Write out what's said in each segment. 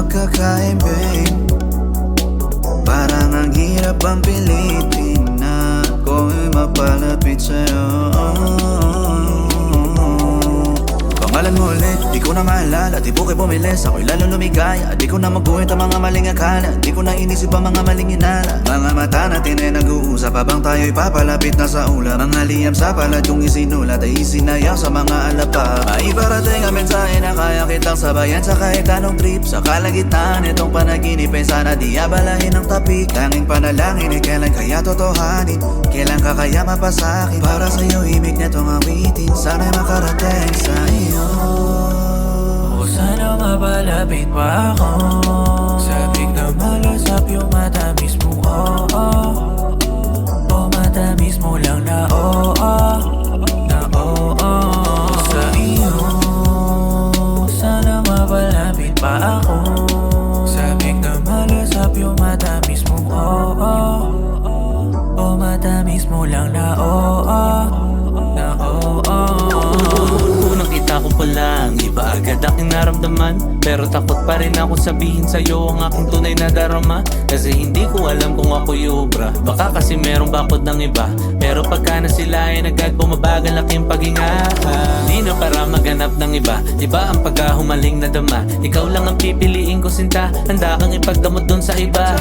magkakain, babe. Parang ang hirap ang pilitin na ako'y mapalapit sa'yo. Pangalan mo ulit, di ko na maalala. Di po kayo bumilis, ako'y lalo lumigaya. Di ko na magbuhit ang mga maling akala. Di ko na inisip ang mga maling inala. Mga mata natin ay nag-uusap habang tayo'y papalapit na sa ulam. Mga liyam sa palad kong isinulat ay isinayaw sa mga alapa. May parating ang mensahe na kaya kitang sabayan sa kahit anong trip. Sa kalagitnaan itong panaginip ay sana di abalahin ang tapik. Tanging panalangin ay kailan kaya totohanin, kailan ka kaya mapasakin. Para sa'yo himig netong awitin, sana'y makarating sa iyo. O sana mapalapit pa ako. Sabik na malasap yung mata mismo, oh, oh. O mata mismo lang na oh, oh. Na oh, oh. Sa iyo, sana mapalapit pa ako. Sabik na malasap yung mata mismo, oh, oh. O mata mismo lang na oh, oh. Na oh, oh. Unang kita ko pa lang, iba agad aking naramdaman. Pero takot pa rin ako sabihin sa'yo ang aking tunay na darama. Kasi hindi ko alam kung ako'y ubra. Baka kasi merong bakod ng iba. Pero pagka na sila ay agad bumabagal aking paghinga. Hindi na para maghanap ng iba. Iba ang pagkahumaling na dama. Ikaw lang ang pipiliin ko sinta. Handa kang ipagdamot dun sa iba.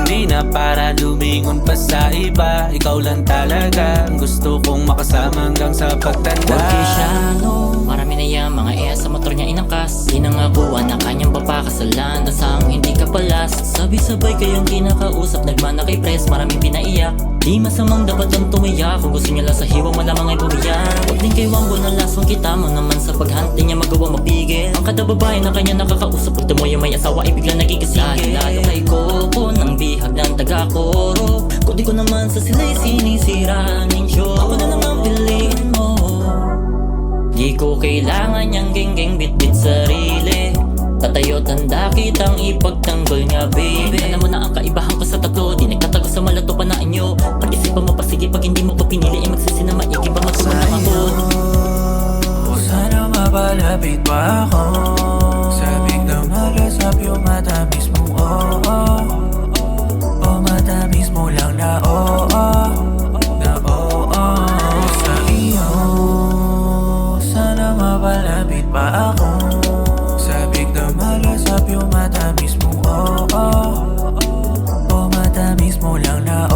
Hindi na para lumingon pa sa iba. Ikaw lang talaga ang gusto kong makasama hanggang sa pagtanda. Huwag siya, no. Marami na yan, mga sa motor niya inangkas. Di nangakuha na kanyang papakasalan. Dasang hindi ka palas. Sabi-sabay kayong kinakausap, nagmana kay press, maraming pinaiyak. Di masamang dapat ang tumiyak. Kung gusto niya lang sa hiwang, malamang ay bumiyak. Huwag din kay Wangbo na lasong kita mo naman sa paghante niya magawa mapigil. Ang kada babae na kanya nakakausap, pag tumoy may asawa ay biglang nagigisingil. Lalo kay Coco ng bihag ng taga-koro. Kung di ko naman sa sila'y sinisira ng show. Ako na naman piliin mo. Di ko kailangan niyang geng-geng bit-bit sarili. Tatayo tanda kitang ipagtanggol nga baby. Alam mo na ang kaibahan ko sa tatlo. Di nagtatago sa malato pa na inyo. Pag-isipan mo pa sige, pag hindi mo ko pinili ay magsisi na maigi pa matulong ako. O sana mapalapit pa ako. Sabik na malasap yung mata mismo, oh, oh. O mata mismo lang na oh, oh. Na oh, oh. Sa iyo, sana mapalapit pa ako. Sabik na malasap yung mata mismo, oh, oh. O mata mismo lang na